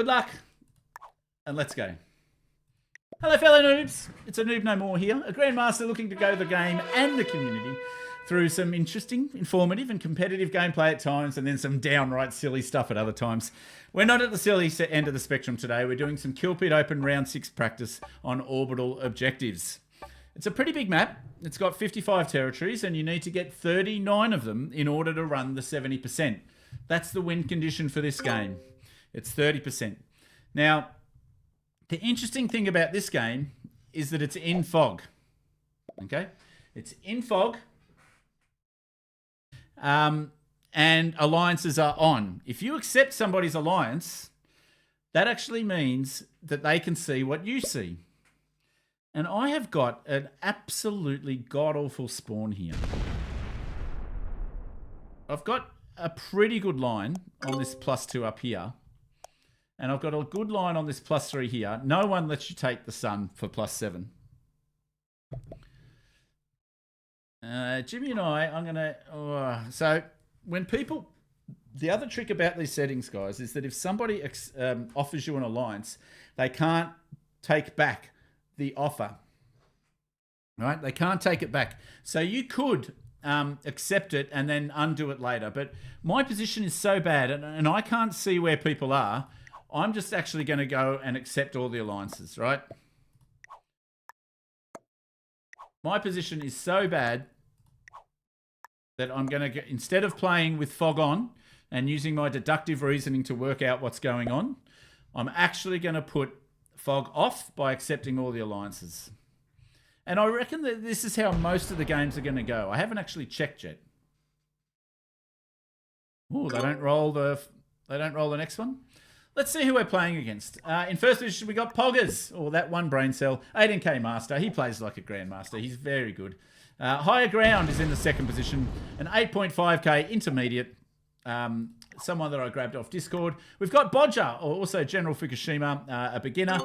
Good luck, and let's go. Hello, fellow noobs. It's a Noob No More here, a Grandmaster looking to go the game and the community through some interesting, informative, and competitive gameplay at times, and then some downright silly stuff at other times. We're not at the silly end of the spectrum today. We're doing some Kill Pit Open Round 6 practice on orbital objectives. It's a pretty big map. It's got 55 territories, and you need to get 39 of them in order to run the 70%. That's the win condition for this game. It's 30%. Now, the interesting thing about this game is that it's in fog. Okay? It's in fog. And alliances are on. If you accept somebody's alliance, that actually means that they can see what you see. And I have got an absolutely god-awful spawn here. I've got a pretty good line on this +2 up here. And I've got a good line on this +3 here. No one lets you take the sun for +7. Jimmy and I'm going to... so when people... The other trick about these settings, guys, is that if somebody offers you an alliance, they can't take back the offer. Right? They can't take it back. So you could accept it and then undo it later. But my position is so bad, and I can't see where people are. I'm just actually going to go and accept all the alliances, right? My position is so bad that I'm going to, instead of playing with fog on and using my deductive reasoning to work out what's going on, I'm actually going to put fog off by accepting all the alliances. And I reckon that this is how most of the games are going to go. I haven't actually checked yet. Oh, they don't roll the next one. Let's see who we're playing against. In first position, we got Poggers, or that one brain cell, 18k master. He plays like a grandmaster. He's very good. Higher Ground is in the second position, an 8.5k intermediate. Someone that I grabbed off Discord. We've got Bodger, or also General Fukushima, a beginner.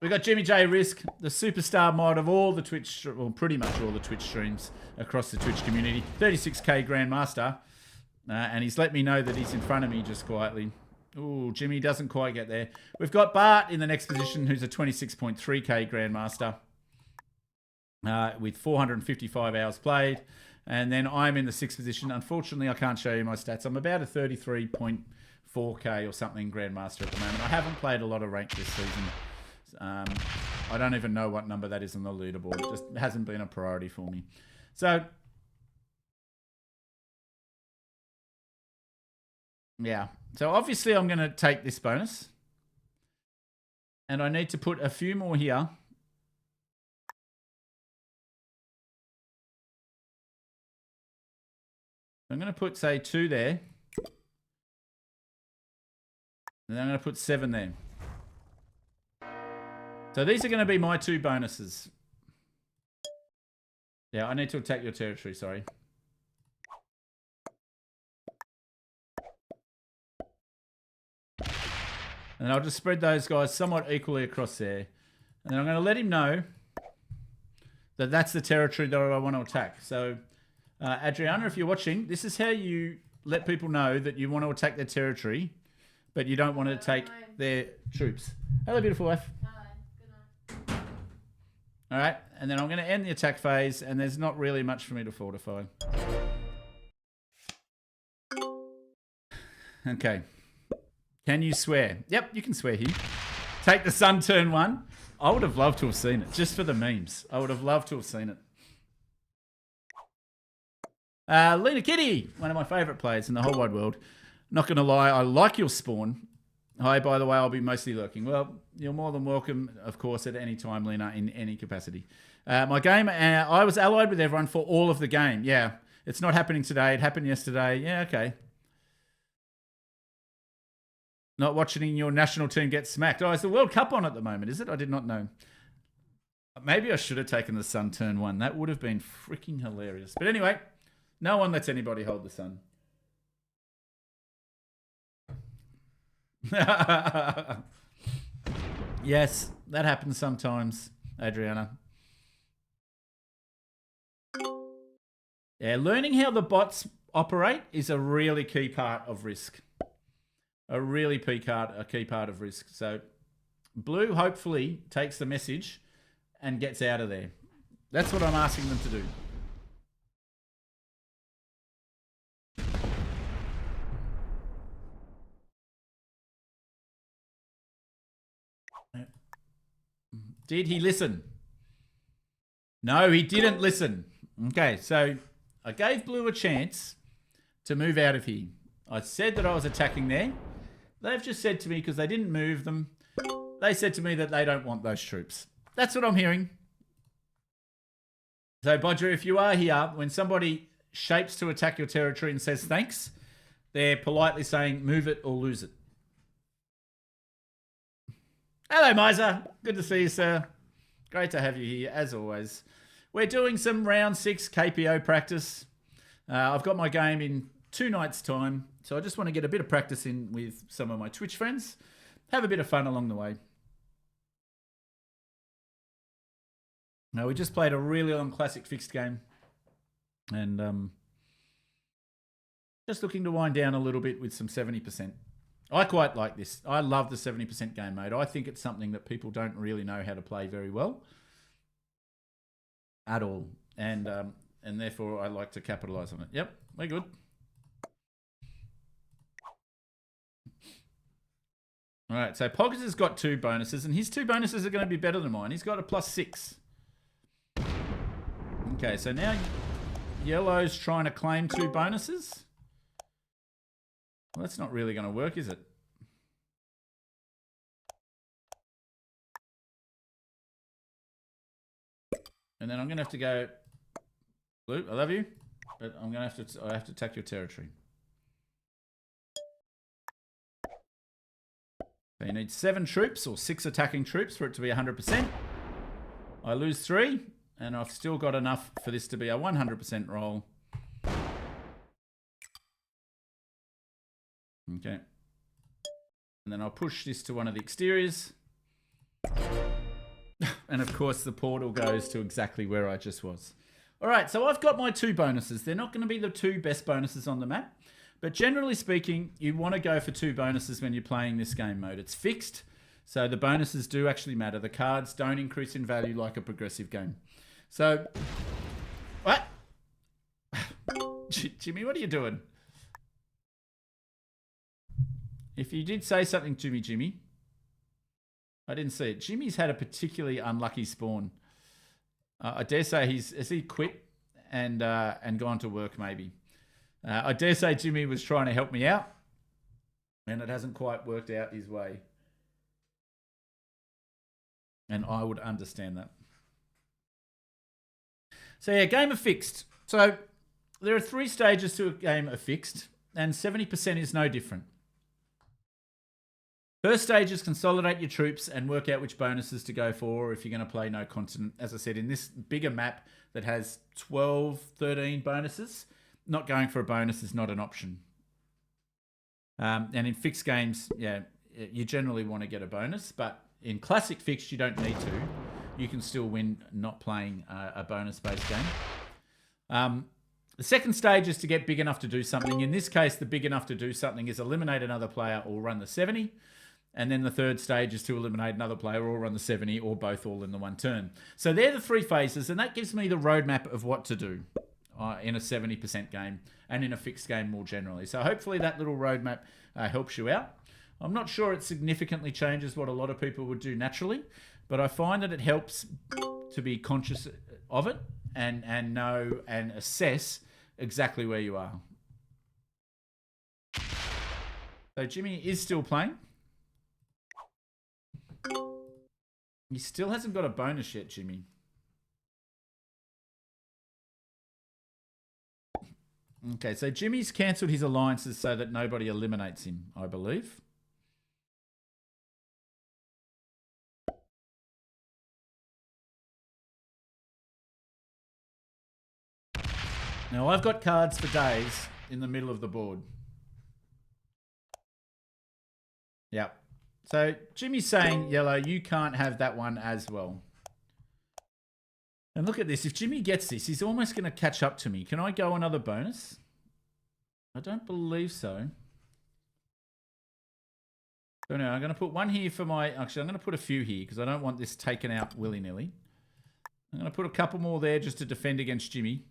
We've got Jimmy J Risk, the superstar mod of all the Twitch, well, pretty much all the Twitch streams across the Twitch community. 36k grandmaster. And he's let me know that he's in front of me just quietly. Ooh, Jimmy doesn't quite get there. We've got Bart in the next position, who's a 26.3k grandmaster with 455 hours played. And then I'm in the sixth position. Unfortunately, I can't show you my stats. I'm about a 33.4k or something grandmaster at the moment. I haven't played a lot of rank this season. I don't even know what number that is on the leaderboard. It just hasn't been a priority for me. So, yeah. So obviously I'm going to take this bonus. And I need to put a few more here. I'm going to put, say, 2 there. And then I'm going to put 7 there. So these are going to be my 2 bonuses. Yeah, I need to attack your territory, sorry. And then I'll just spread those guys somewhat equally across there. And then I'm going to let him know that that's the territory that I want to attack. So, Adriana, if you're watching, this is how you let people know that you want to attack their territory, but you don't want to take their troops. Hello, beautiful wife. Hi, good night. All right, and then I'm going to end the attack phase, and there's not really much for me to fortify. Okay. Can you swear? Yep, you can swear here. Take the sun turn 1. I would have loved to have seen it, just for the memes. I would have loved to have seen it. Lena Kitty, one of my favourite players in the whole wide world. Not going to lie, I like your spawn. Hi, by the way, I'll be mostly lurking. Well, you're more than welcome, of course, at any time, Lena, in any capacity. My game, I was allied with everyone for all of the game. Yeah, it's not happening today. It happened yesterday. Yeah, okay. Not watching your national team get smacked. Oh, is the World Cup on at the moment, is it? I did not know. Maybe I should have taken the sun turn 1. That would have been freaking hilarious. But anyway, no one lets anybody hold the sun. Yes, that happens sometimes, Adriana. Yeah, learning how the bots operate is a really key part of Risk. a really key part of risk. So blue hopefully takes the message and gets out of there. That's what I'm asking them to do. Did he listen? No, he didn't listen. Okay, so I gave blue a chance to move out of here. I said that I was attacking there. They've just said to me, because they didn't move them, they said to me that they don't want those troops. That's what I'm hearing. So, Bodger, if you are here, when somebody shapes to attack your territory and says thanks, they're politely saying move it or lose it. Hello, Miser. Good to see you, sir. Great to have you here, as always. We're doing some round 6 KPO practice. I've got my game in 2 nights' time, so I just want to get a bit of practice in with some of my Twitch friends. Have a bit of fun along the way. Now, we just played a really long classic fixed game, and just looking to wind down a little bit with some 70%. I quite like this. I love the 70% game mode. I think it's something that people don't really know how to play very well at all, and therefore I like to capitalize on it. Yep, we're good. All right, so Poggers has got 2 bonuses, and his 2 bonuses are going to be better than mine. He's got a +6. Okay, so now Yellow's trying to claim 2 bonuses. Well, that's not really going to work, is it? And then I'm going to have to go, Blue, I love you, but I'm going to I have to attack your territory. So you need 7 troops or 6 attacking troops for it to be 100%. I lose 3, and I've still got enough for this to be a 100% roll. Okay. And then I'll push this to one of the exteriors. And of course the portal goes to exactly where I just was. All right, so I've got my 2 bonuses. They're not going to be the 2 best bonuses on the map. But generally speaking, you want to go for 2 bonuses when you're playing this game mode. It's fixed, so the bonuses do actually matter. The cards don't increase in value like a progressive game. So, what? Jimmy, what are you doing? If you did say something to me, Jimmy, I didn't see it. Jimmy's had a particularly unlucky spawn. I dare say has he quit and gone to work maybe. I dare say Jimmy was trying to help me out, and it hasn't quite worked out his way. And I would understand that. So yeah, game of fixed. So there are 3 stages to a game of fixed, and 70% is no different. First stage is consolidate your troops and work out which bonuses to go for, or if you're going to play no continent. As I said, in this bigger map that has 12, 13 bonuses, not going for a bonus is not an option. And in fixed games, yeah, you generally want to get a bonus, but in classic fixed, you don't need to. You can still win not playing a bonus-based game. The second stage is to get big enough to do something. In this case, the big enough to do something is eliminate another player or run the 70. And then the third stage is to eliminate another player or run the 70 or both all in the one turn. So they're the 3 phases, and that gives me the roadmap of what to do in a 70% game and in a fixed game more generally. So hopefully that little roadmap helps you out. I'm not sure it significantly changes what a lot of people would do naturally, but I find that it helps to be conscious of it and know and assess exactly where you are. So Jimmy is still playing. He still hasn't got a bonus yet, Jimmy. Okay, so Jimmy's cancelled his alliances so that nobody eliminates him, I believe. Now, I've got cards for days in the middle of the board. Yep. So Jimmy's saying, Yellow, you can't have that one as well. And look at this. If Jimmy gets this, he's almost going to catch up to me. Can I go another bonus? I don't believe so. So now I'm going to put one here for my... Actually, I'm going to put a few here because I don't want this taken out willy-nilly. I'm going to put a couple more there just to defend against Jimmy.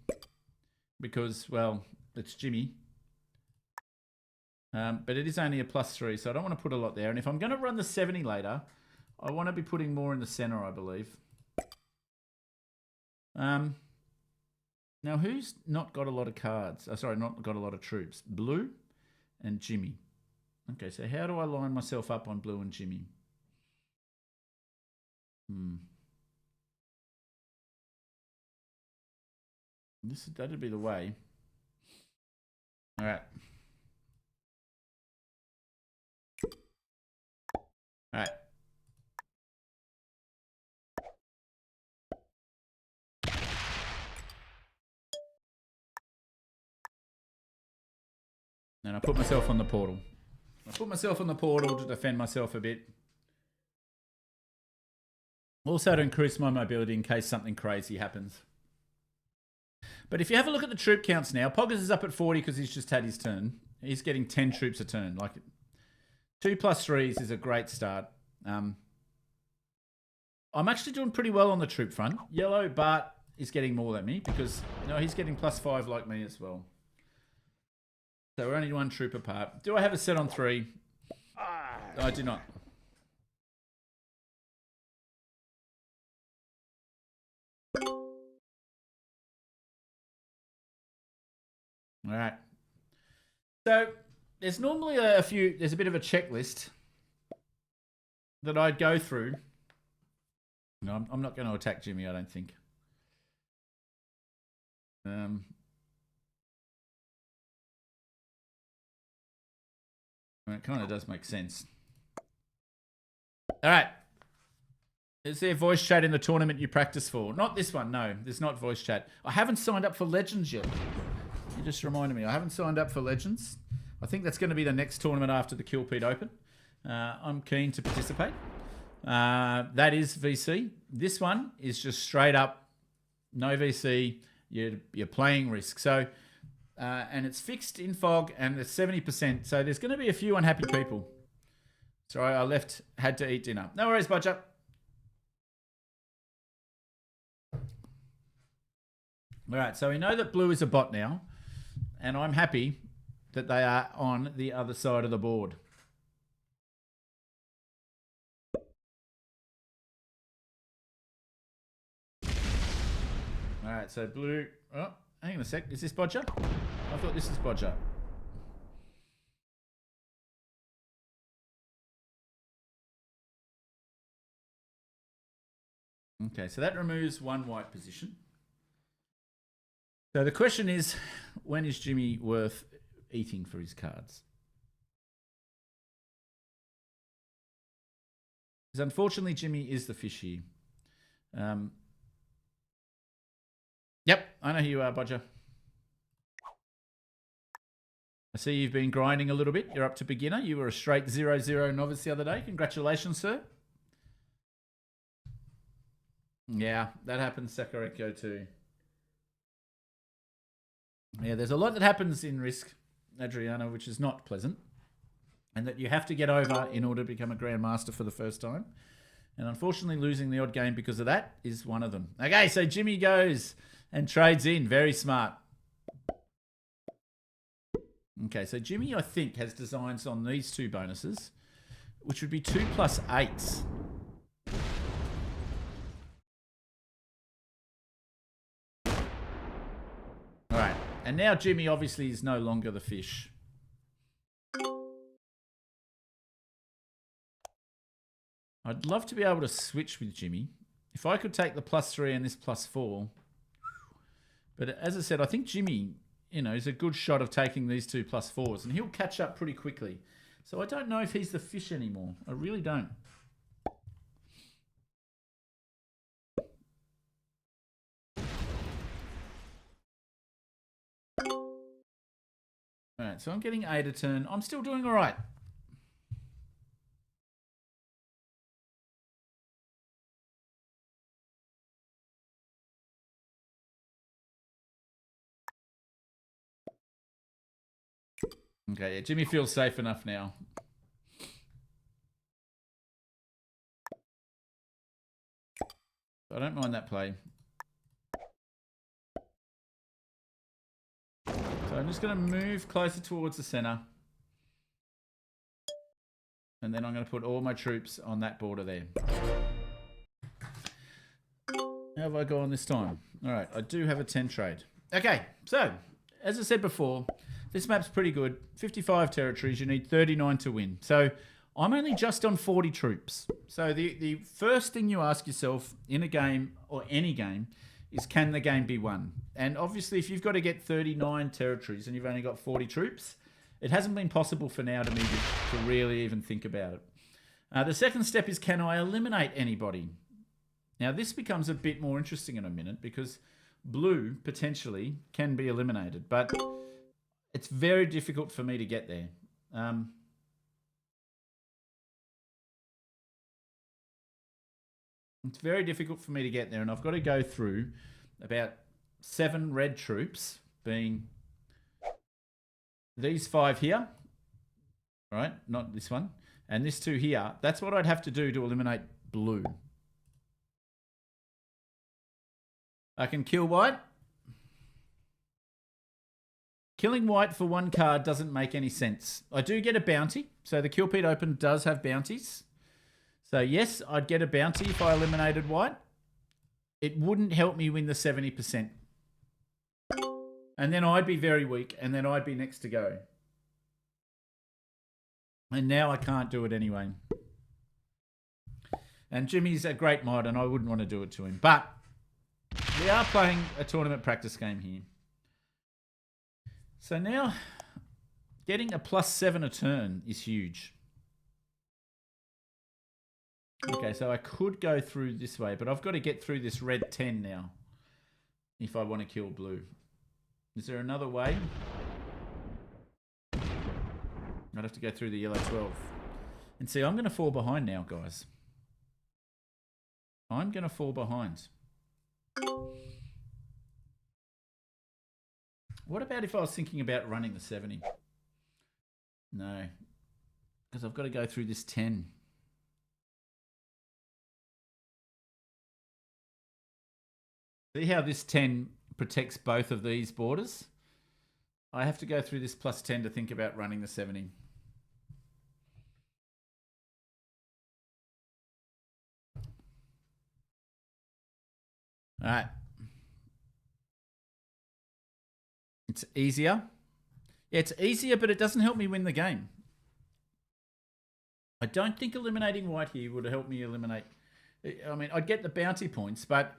Because, well, it's Jimmy. But it is only a +3, so I don't want to put a lot there. And if I'm going to run the 70 later, I want to be putting more in the center, I believe. Now, who's not got a lot of cards? Oh, sorry, not got a lot of troops. Blue and Jimmy. Okay, so how do I line myself up on Blue and Jimmy? That'd be the way. All right. All right. And I put myself on the portal. I put myself on the portal to defend myself a bit. Also to increase my mobility in case something crazy happens. But if you have a look at the troop counts now, Poggers is up at 40 because he's just had his turn. He's getting 10 troops a turn. Like 2 plus 3s is a great start. I'm actually doing pretty well on the troop front. Yellow, Bart is getting more than me because he's getting +5 like me as well. So we're only 1 troop apart. Do I have a set on 3? I do not. All right. So there's normally there's a bit of a checklist that I'd go through. No, I'm not going to attack Jimmy, I don't think. It kind of does make sense. All right. Is there voice chat in the tournament you practice for? Not this one, no. There's not voice chat. I haven't signed up for Legends yet. You just reminded me. I haven't signed up for Legends. I think that's going to be the next tournament after the Kilpete Open. I'm keen to participate. That is VC. This one is just straight up, no VC. You're playing Risk. So, and it's fixed in fog and it's 70%. So there's going to be a few unhappy people. Sorry, I had to eat dinner. No worries, Budger. All right, so we know that Blue is a bot now, and I'm happy that they are on the other side of the board. All right, so Blue... Oh, hang on a sec. Is this Bodger? I thought this is Bodger. Okay, so that removes 1 white position. So the question is, when is Jimmy worth eating for his cards? Because unfortunately, Jimmy is the fish here. Yep, I know who you are, Bodger. I see you've been grinding a little bit. You're up to beginner. You were a straight 0-0 novice the other day. Congratulations, sir. Yeah, that happens, Sakureko, too. Yeah, there's a lot that happens in Risk, Adriano, which is not pleasant. And that you have to get over in order to become a Grandmaster for the first time. And unfortunately, losing the odd game because of that is one of them. Okay, so Jimmy goes and trades in. Very smart. Okay, so Jimmy, I think, has designs on these 2 bonuses, which would be 2 plus 8s. All right, and now Jimmy obviously is no longer the fish. I'd love to be able to switch with Jimmy. If I could take the +3 and this +4. But as I said, I think Jimmy, is a good shot of taking these 2 +4s. And he'll catch up pretty quickly. So I don't know if he's the fish anymore. I really don't. All right, so I'm getting 8 a turn. I'm still doing all right. Okay, yeah, Jimmy feels safe enough now. I don't mind that play. So I'm just going to move closer towards the center. And then I'm going to put all my troops on that border there. How have I gone this time? All right, I do have a 10 trade. Okay, so as I said before, this map's pretty good. 55 territories, you need 39 to win. So I'm only just on 40 troops. So the first thing you ask yourself in a game or any game is, can the game be won? And obviously, if you've got to get 39 territories and you've only got 40 troops, it hasn't been possible for now to me to really even think about it. The second step is, can I eliminate anybody? Now, this becomes a bit more interesting in a minute because blue potentially can be eliminated, but it's very difficult for me to get there. It's very difficult for me to get there, and I've got to go through about 7 red troops, being these 5 here, right? Not this one, and this 2 here. That's what I'd have to do to eliminate blue. I can kill white. Killing white for 1 card doesn't make any sense. I do get a bounty, so the Kill Pete Open does have bounties. So yes, I'd get a bounty if I eliminated white. It wouldn't help me win the 70%. And then I'd be very weak, and then I'd be next to go. And now I can't do it anyway. And Jimmy's a great mod, and I wouldn't want to do it to him. But we are playing a tournament practice game here. So now, getting a +7 a turn is huge. Okay, so I could go through this way, but I've got to get through this red 10 now if I want to kill blue. Is there another way? I'd have to go through the yellow 12. And see, I'm going to fall behind now, guys. I'm going to fall behind. What about if I was thinking about running the 70? No, because I've got to go through this 10. See how this 10 protects both of these borders? I have to go through this +10 to think about running the 70. All right. It's easier. Yeah, it's easier, but it doesn't help me win the game. I don't think eliminating white here would help me eliminate. I mean, I'd get the bounty points, but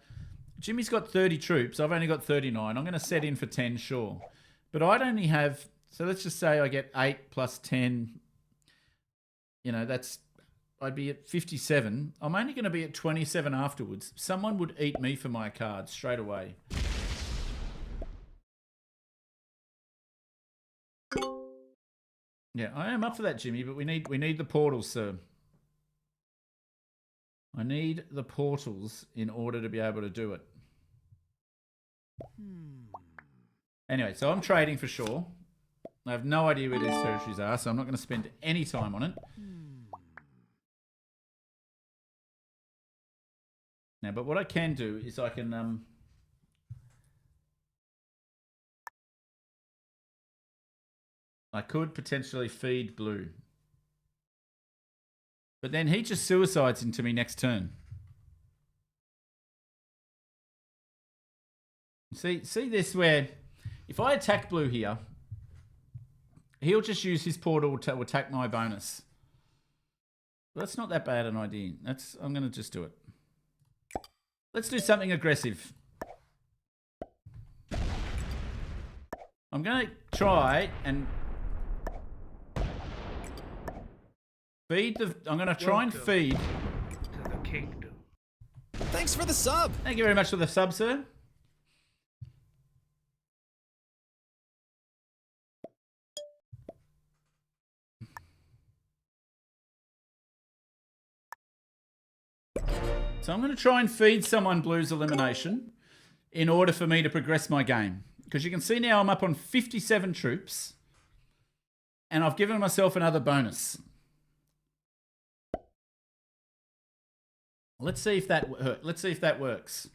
Jimmy's got 30 troops. I've only got 39. I'm going to set in for 10, sure. But I'd only have, so let's just say I get 8 plus 10. You know, I'd be at 57. I'm only going to be at 27 afterwards. Someone would eat me for my card straight away. Yeah, I am up for that, Jimmy, but we need the portals, sir. I need the portals in order to be able to do it. Anyway, so I'm trading for sure. I have no idea where these territories are, so I'm not going to spend any time on it. Now, but what I can do is I can I could potentially feed blue. But then he just suicides into me next turn. See this where if I attack blue here, he'll just use his portal to attack my bonus. Well, that's not that bad an idea. I'm going to just do it. Let's do something aggressive. I'm going to try and feed the... I'm going to try and feed... To the kingdom. Thanks for the sub. Thank you very much for the sub, sir. So I'm going to try and feed someone blue's elimination in order for me to progress my game. Because you can see now I'm up on 57 troops. And I've given myself another bonus. Let's see if that works.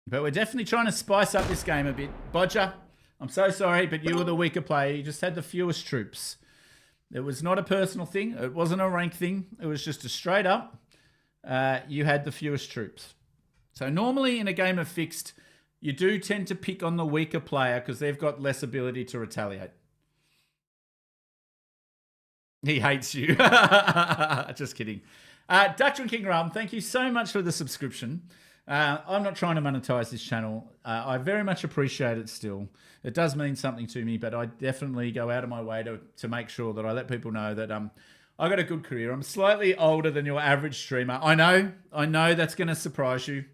But we're definitely trying to spice up this game a bit. Bodger, I'm so sorry, but you were the weaker player. You just had the fewest troops. It was not a personal thing. It wasn't a rank thing. It was just a straight up, you had the fewest troops. So normally in a game of fixed, you do tend to pick on the weaker player because they've got less ability to retaliate. He hates you. Just kidding. Dr. King Rum, thank you so much for the subscription. I'm not trying to monetize this channel. I very much appreciate it still. It does mean something to me, but I definitely go out of my way to make sure that I let people know that I got a good career. I'm slightly older than your average streamer. I know that's going to surprise you.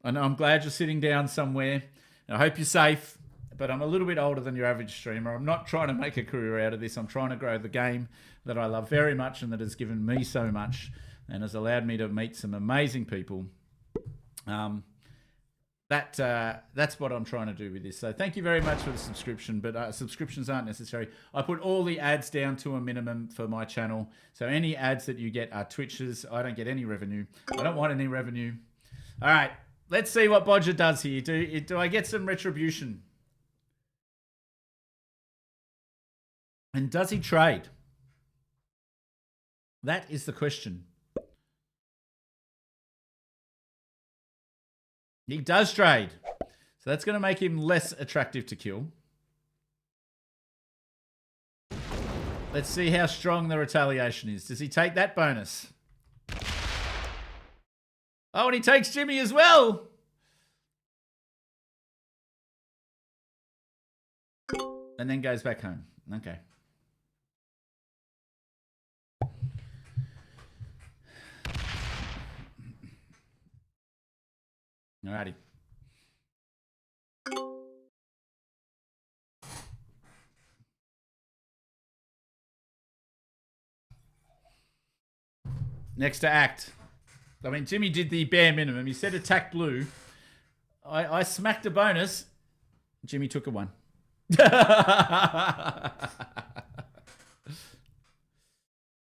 I know, I'm glad you're sitting down somewhere. I hope you're safe, but I'm a little bit older than your average streamer. I'm not trying to make a career out of this. I'm trying to grow the game that I love very much and that has given me so much and has allowed me to meet some amazing people. That's what I'm trying to do with this. So thank you very much for the subscription, but subscriptions aren't necessary. I put all the ads down to a minimum for my channel. So any ads that you get are Twitches. I don't get any revenue. I don't want any revenue. All right, let's see what Bodger does here. Do I get some retribution? And does he trade? That is the question. He does trade. So that's going to make him less attractive to kill. Let's see how strong the retaliation is. Does he take that bonus? Oh, and he takes Jimmy as well. And then goes back home. Okay. Alrighty. Next to act. I mean, Jimmy did the bare minimum. He said attack blue. I smacked a bonus. Jimmy took a one.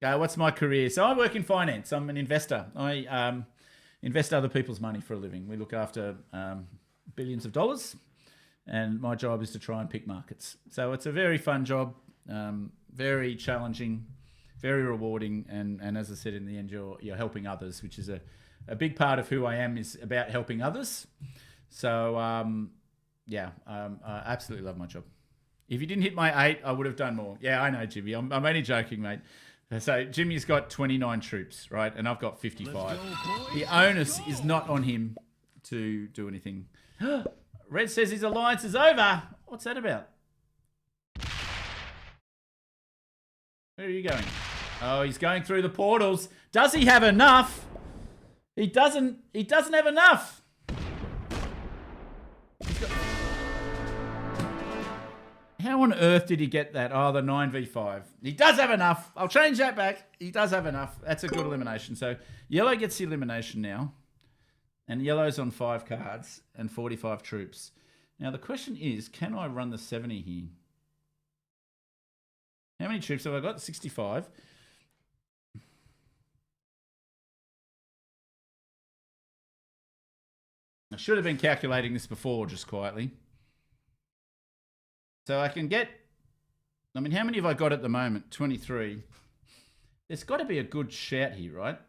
What's my career? So I work in finance. I'm an investor. I invest other people's money for a living. We look after billions of dollars, and my job is to try and pick markets. So it's a very fun job, very challenging, very rewarding, and as I said, in the end, you're helping others, which is a big part of who I am, is about helping others. So I absolutely love my job. If you didn't hit my 8, I would have done more. Yeah, I know, Jimmy. I'm only joking, mate. So Jimmy's got 29 troops, right? And I've got 55. The onus is not on him to do anything. Red says his alliance is over. What's that about? Where are you going? Oh, he's going through the portals. Does he have enough? He doesn't have enough. How on earth did he get that? Oh, the 9v5. He does have enough. I'll change that back. He does have enough. That's a good elimination. So yellow gets the elimination now. And yellow's on 5 cards and 45 troops. Now the question is, can I run the 70 here? How many troops have I got? 65. I should have been calculating this before, just quietly. So I can get, I mean, how many have I got at the moment? 23. There's got to be a good shout here, right?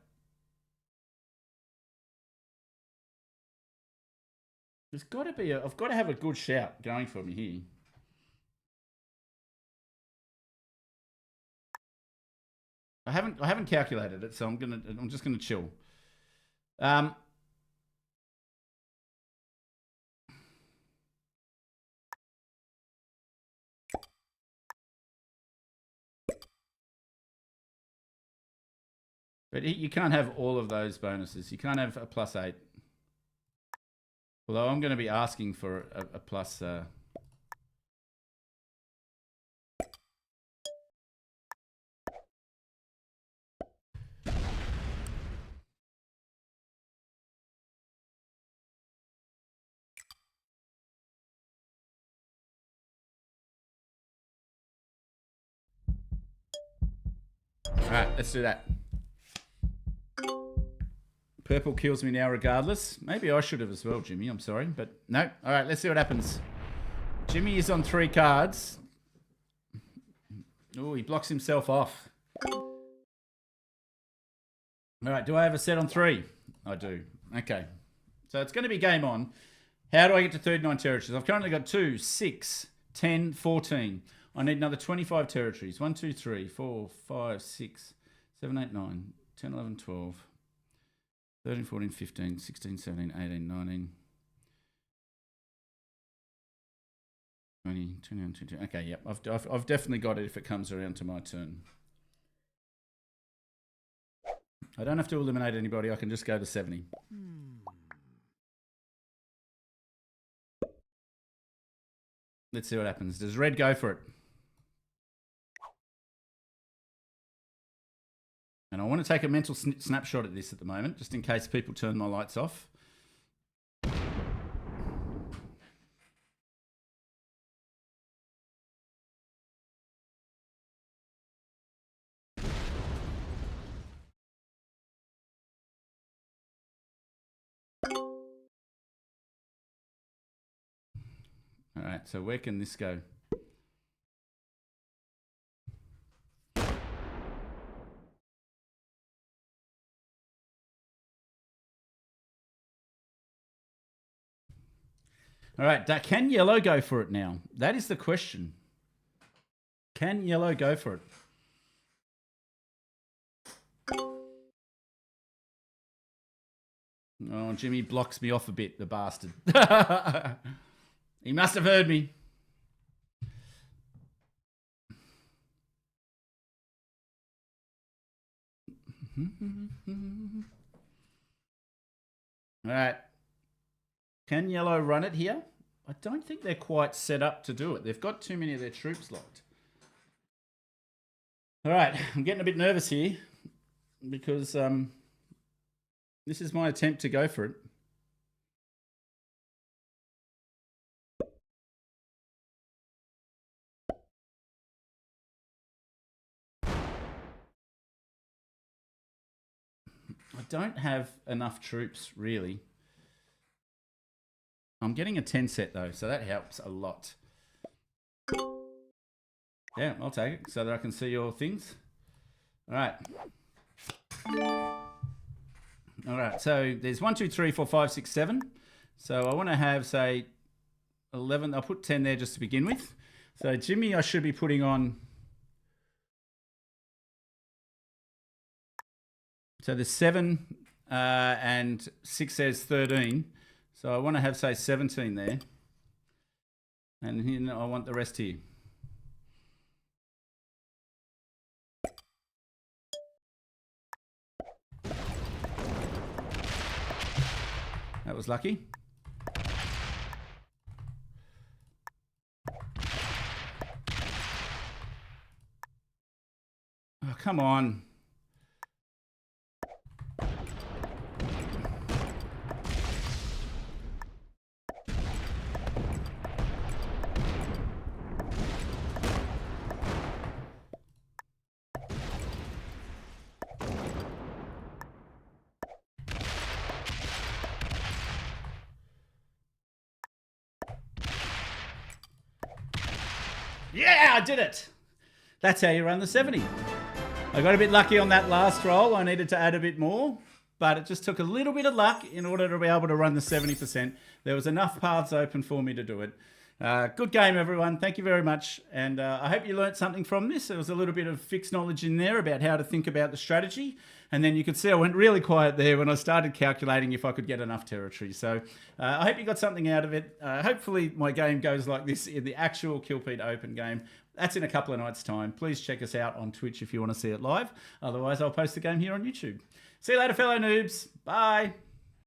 There's got to be I've got to have a good shout going for me here. I haven't calculated it, so I'm just gonna chill. But you can't have all of those bonuses. You can't have a +8. Although I'm going to be asking for a plus... All right, let's do that. Purple kills me now regardless. Maybe I should have as well, Jimmy. I'm sorry, but no. All right, let's see what happens. Jimmy is on 3 cards. Oh, he blocks himself off. All right, do I have a set on 3? I do. Okay. So it's going to be game on. How do I get to 39 territories? I've currently got 2, 6, 10, 14. I need another 25 territories. 1, 2, 3, 4, 5, 6, 7, 8, 9, 10, 11, 12, 13, 14, 15, 16, 17, 18, 19, 20, 21, 22. Okay, yep. I've definitely got it if it comes around to my turn. I don't have to eliminate anybody. I can just go to 70. Let's see what happens. Does red go for it? And I want to take a mental snapshot at this at the moment, just in case people turn my lights off. All right, so where can this go? All right, can yellow go for it now? That is the question. Can yellow go for it? Oh, Jimmy blocks me off a bit, the bastard. He must have heard me. All right. Can yellow run it here? I don't think they're quite set up to do it. They've got too many of their troops locked. All right. I'm getting a bit nervous here because this is my attempt to go for it. I don't have enough troops, really. I'm getting a 10 set, though, so that helps a lot. Yeah, I'll take it so that I can see your things. All right. All right, so there's 1, 2, 3, 4, 5, 6, 7. So I want to have, say, 11. I'll put 10 there just to begin with. So Jimmy, I should be putting on... So there's 7 and 6 says 13. So I want to have, say, 17 there. And then I want the rest here. That was lucky. Oh, come on. Yeah, I did it. That's how you run the 70. I got a bit lucky on that last roll. I needed to add a bit more, but it just took a little bit of luck in order to be able to run the 70%. There was enough paths open for me to do it. Good game, everyone. Thank you very much. And I hope you learnt something from this. There was a little bit of fixed knowledge in there about how to think about the strategy. And then you could see I went really quiet there when I started calculating if I could get enough territory. So I hope you got something out of it. Hopefully my game goes like this in the actual Kilpede Open game. That's in a couple of nights' time. Please check us out on Twitch if you want to see it live. Otherwise, I'll post the game here on YouTube. See you later, fellow noobs. Bye.